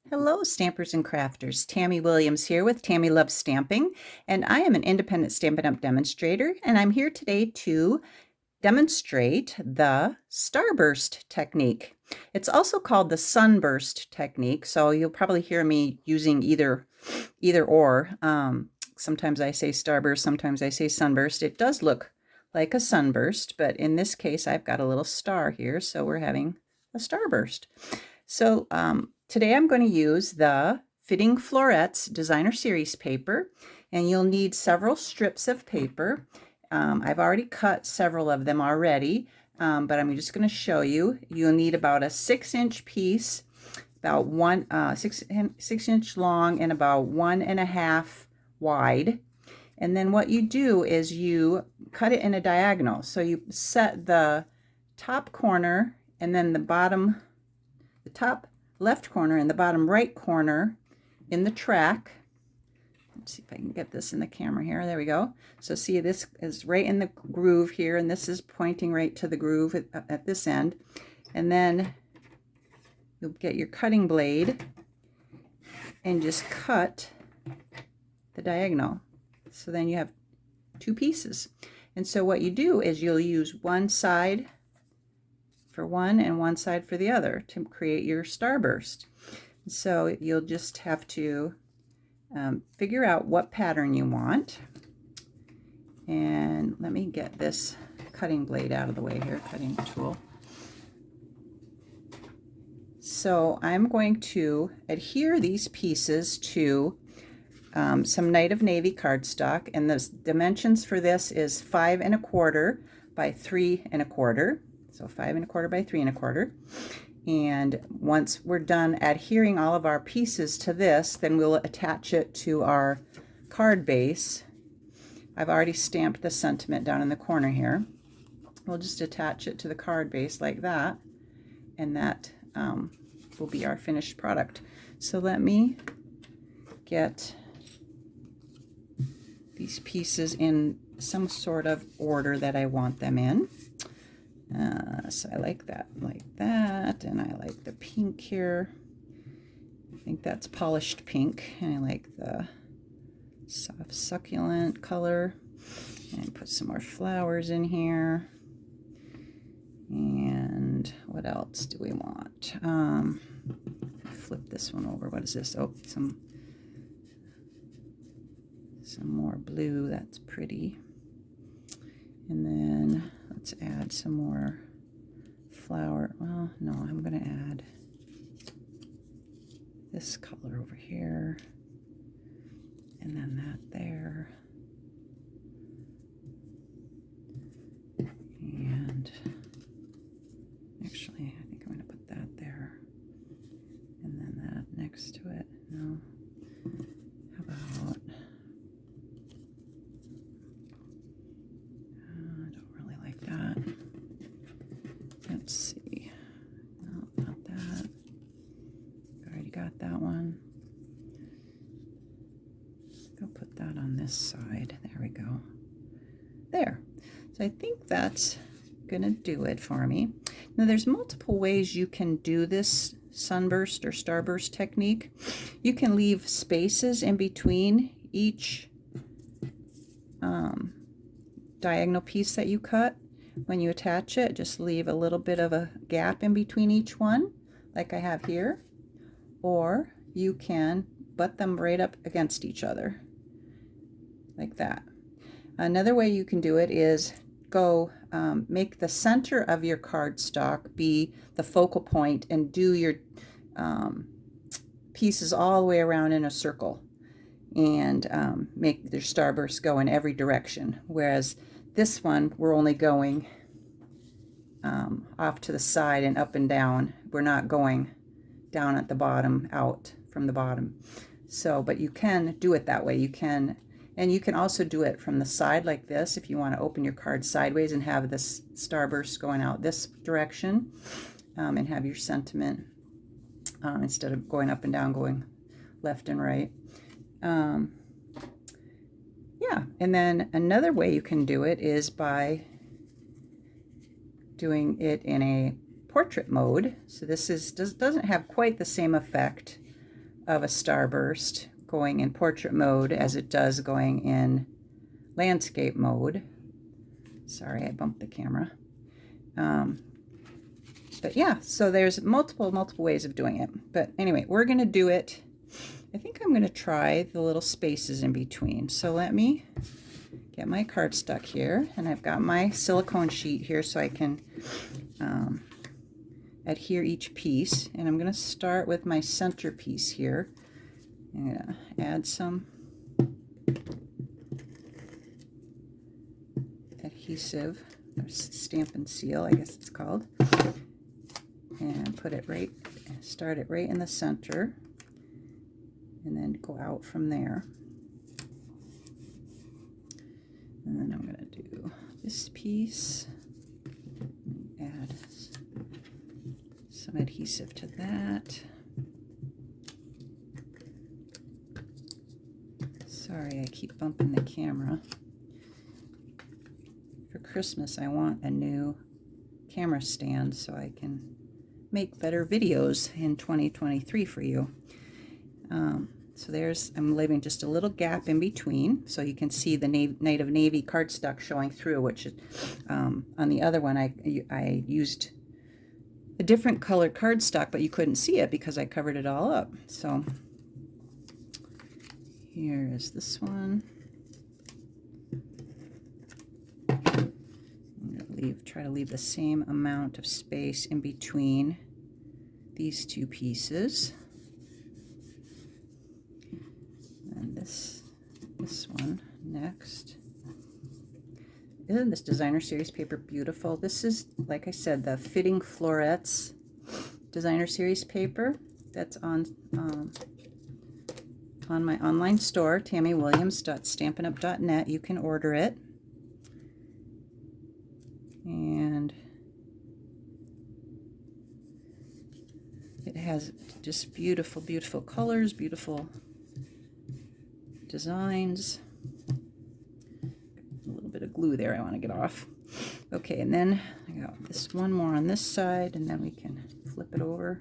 Hello, stampers and crafters. Tammy Williams here with Tammy Loves Stamping, and I am an independent Stampin' Up! Demonstrator, and I'm here today to demonstrate the Starburst technique. It's also called the Sunburst technique, so you'll probably hear me using either or. Sometimes I say Starburst, sometimes I say Sunburst. It does look like a sunburst, but in this case I've got a little star here, so we're having a starburst. So today I'm going to use the Framed Florets Designer Series paper, and you'll need several strips of paper. I've already cut several of them already, but I'm just going to show you. You'll need about a 6-inch piece, about 6 inch long and about 1.5 wide. And then what you do is you cut it in a diagonal. So you set the top corner and then the top left corner and the bottom right corner in the track. Let's see if I can get this in the camera here. There we go. So see, this is right in the groove here, and this is pointing right to the groove at this end. And then you'll get your cutting blade and just cut the diagonal. So then you have two pieces. And so what you do is you'll use one side for one and one side for the other to create your starburst. So you'll just have to figure out what pattern you want. And let me get this cutting blade out of the way here, cutting tool. So I'm going to adhere these pieces to some Night of Navy cardstock, and the dimensions for this is 5 1/4 by 3 1/4. So 5 1/4 by 3 1/4. And once we're done adhering all of our pieces to this, then we'll attach it to our card base. I've already stamped the sentiment down in the corner here. We'll just attach it to the card base like that, and that will be our finished product. So let me get these pieces in some sort of order that I want them in. So I like that, and I like the pink here. I think that's polished pink, and I like the soft succulent color. And put some more flowers in here. And what else do we want? Flip this one over. What is this? Oh, some more blue. That's pretty. And then let's add some more flower. Well, no, I'm going to add this color over here, and then that there, and actually I think I'm going to put that there, and then that next to it. No, how about let's see. No, not that. Already got that one. Go put that on this side. There we go. There. So I think that's gonna do it for me. Now there's multiple ways you can do this sunburst or starburst technique. You can leave spaces in between each diagonal piece that you cut. When you attach it, just leave a little bit of a gap in between each one, like I have here, or you can butt them right up against each other, like that. Another way you can do it is go make the center of your cardstock be the focal point and do your pieces all the way around in a circle, and make your starburst go in every direction, whereas this one, we're only going off to the side and up and down. We're not going down at the bottom, out from the bottom. So, but you can do it that way. You can, and you can also do it from the side like this if you want to open your card sideways and have this starburst going out this direction, and have your sentiment instead of going up and down, going left and right. Yeah, and then another way you can do it is by doing it in a portrait mode. So this doesn't have quite the same effect of a starburst going in portrait mode as it does going in landscape mode. Sorry, I bumped the camera. But yeah, so there's multiple ways of doing it. But anyway, we're going to do it. I think I'm going to try the little spaces in between. So let me get my cardstock here, and I've got my silicone sheet here so I can adhere each piece. And I'm going to start with my center piece here. I'm going to add some adhesive, or stamp and seal, I guess it's called, and put it right, start it right in the center, and then go out from there. And then I'm going to do this piece, add some adhesive to that. Sorry, I keep bumping the camera. For Christmas, I want a new camera stand so I can make better videos in 2023 for you. So there's, I'm leaving just a little gap in between so you can see the Night of Navy cardstock showing through, which is, on the other one I used a different colored cardstock, but you couldn't see it because I covered it all up. So here is this one. I'm going to try to leave the same amount of space in between these two pieces. And this one next. Isn't this designer series paper beautiful? This is, like I said, the Fitting Florets designer series paper. That's on my online store, tammywilliams.stampinup.net. You can order it. And it has just beautiful, beautiful colors, beautiful designs. A little bit of glue there I want to get off. Okay, and then I got this one more on this side, and then we can flip it over,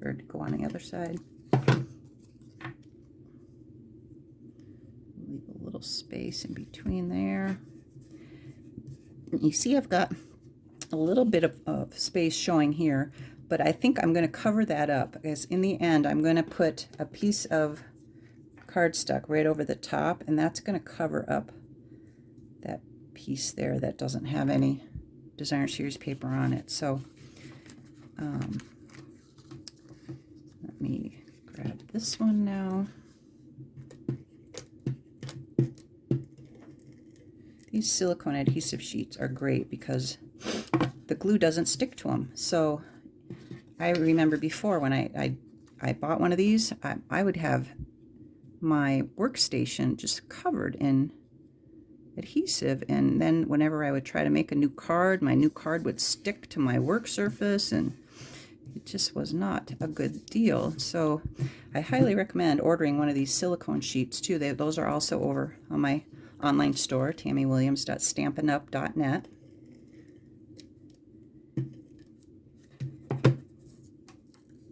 or go on the other side. Leave a little space in between there. You see I've got a little bit of space showing here, but I think I'm going to cover that up, because in the end I'm going to put a piece of cardstock right over the top, and that's going to cover up that piece there that doesn't have any designer series paper on it. So let me grab this one now. These silicone adhesive sheets are great because the glue doesn't stick to them. So I remember before when I bought one of these, I would have my workstation just covered in adhesive, and then whenever I would try to make a new card, my new card would stick to my work surface, and it just was not a good deal. So I highly recommend ordering one of these silicone sheets too. Those are also over on my online store, tammywilliams.stampinup.net.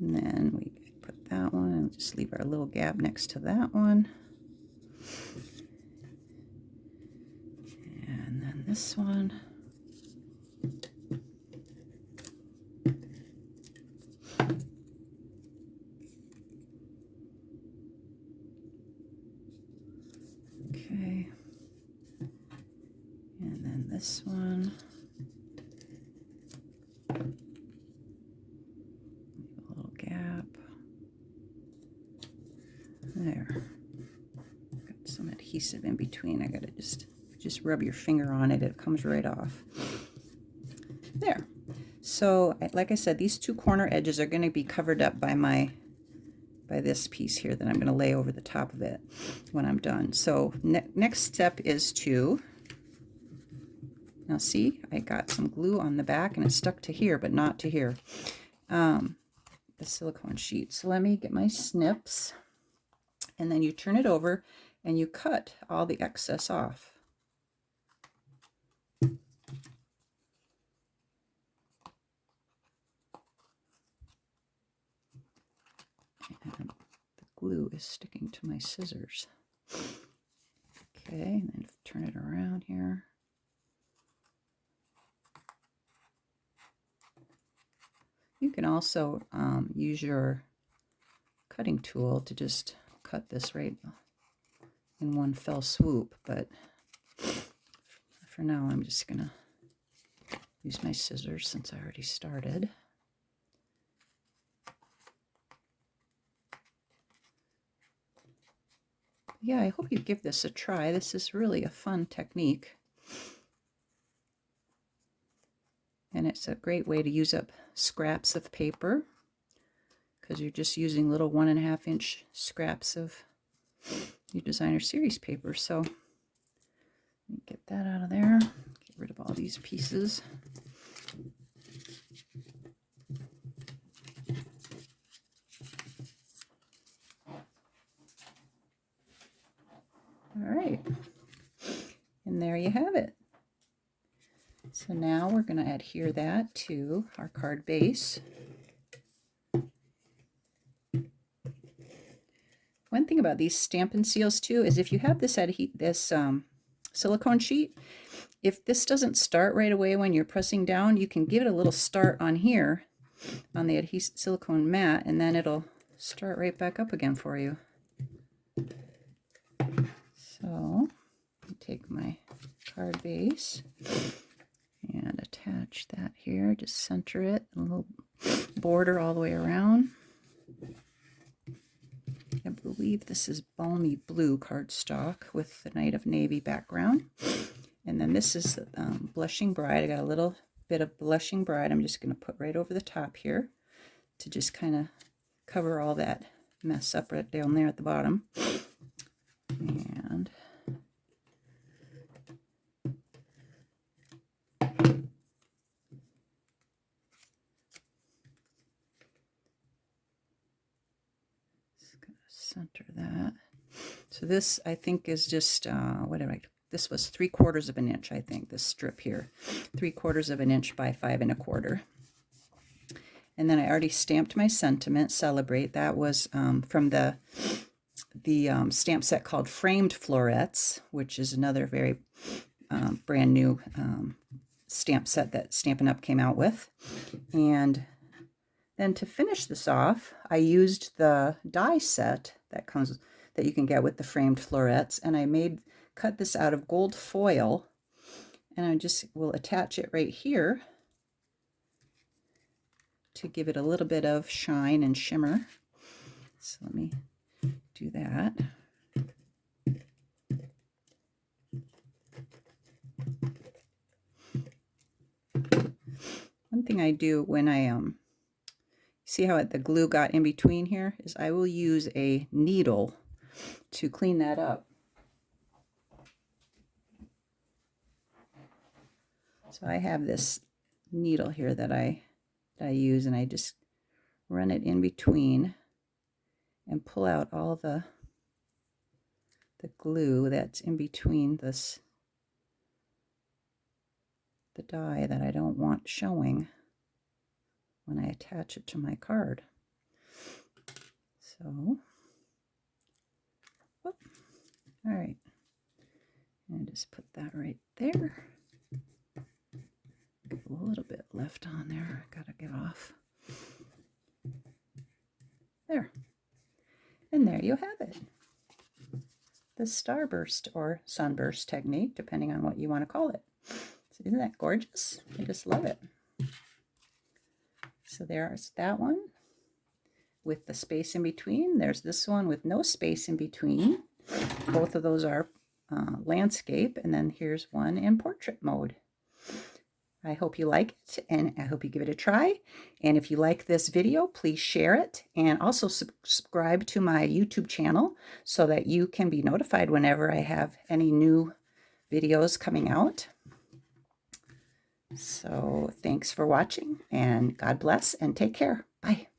And then we put that one and just leave our little gap next to that one. And then this one. Okay. And then this one. A little gap. There. Got some adhesive in between. I gotta just rub your finger on it. It comes right off. There. So, like I said, these two corner edges are going to be covered up by this piece here that I'm going to lay over the top of it when I'm done. So next step is to, now see, I got some glue on the back and it stuck to here, but not to here. The silicone sheet. So let me get my snips, and then you turn it over and you cut all the excess off. And the glue is sticking to my scissors. Okay, and then turn it around here. You can also use your cutting tool to just cut this right in one fell swoop, but for now I'm just gonna use my scissors since I already started. Yeah, I hope you give this a try. This is really a fun technique. And it's a great way to use up scraps of paper because you're just using little 1.5 inch scraps of your designer series paper. So let me get that out of there. Get rid of all these pieces. All right, and there you have it. So now we're going to adhere that to our card base. One thing about these Stampin' Seals too is if you have this silicone sheet, if this doesn't start right away when you're pressing down, you can give it a little start on here on the silicone mat, and then it'll start right back up again for you. So I take my card base and attach that here, just center it, a little border all the way around. I believe this is Balmy Blue cardstock with the Night of Navy background. And then this is Blushing Bride. I got a little bit of Blushing Bride I'm just going to put right over the top here to just kind of cover all that mess up right down there at the bottom. And center that. So this I think is just this was 3/4 of an inch, I think, this strip here, 3/4 of an inch by 5 1/4. And then I already stamped my sentiment, Celebrate. That was from the stamp set called Framed Florets, which is another very brand new stamp set that Stampin' Up! Came out with. And then to finish this off, I used the die set that you can get with the Framed Florets, and I cut this out of gold foil, and I just will attach it right here to give it a little bit of shine and shimmer. So let me do that. One thing I do when I see how the glue got in between here is I will use a needle to clean that up. So I have this needle here that I use, and I just run it in between and pull out all the glue that's in between the die that I don't want showing when I attach it to my card. So, whoop, all right, and just put that right there. Got a little bit left on there, I gotta get off. There, and there you have it. The Starburst or Sunburst technique, depending on what you want to call it. So isn't that gorgeous? I just love it. So there's that one with the space in between. There's this one with no space in between. Both of those are landscape, and then here's one in portrait mode. I hope you like it, and I hope you give it a try. And if you like this video, please share it, and also subscribe to my YouTube channel so that you can be notified whenever I have any new videos coming out. So thanks for watching, and God bless, and take care. Bye.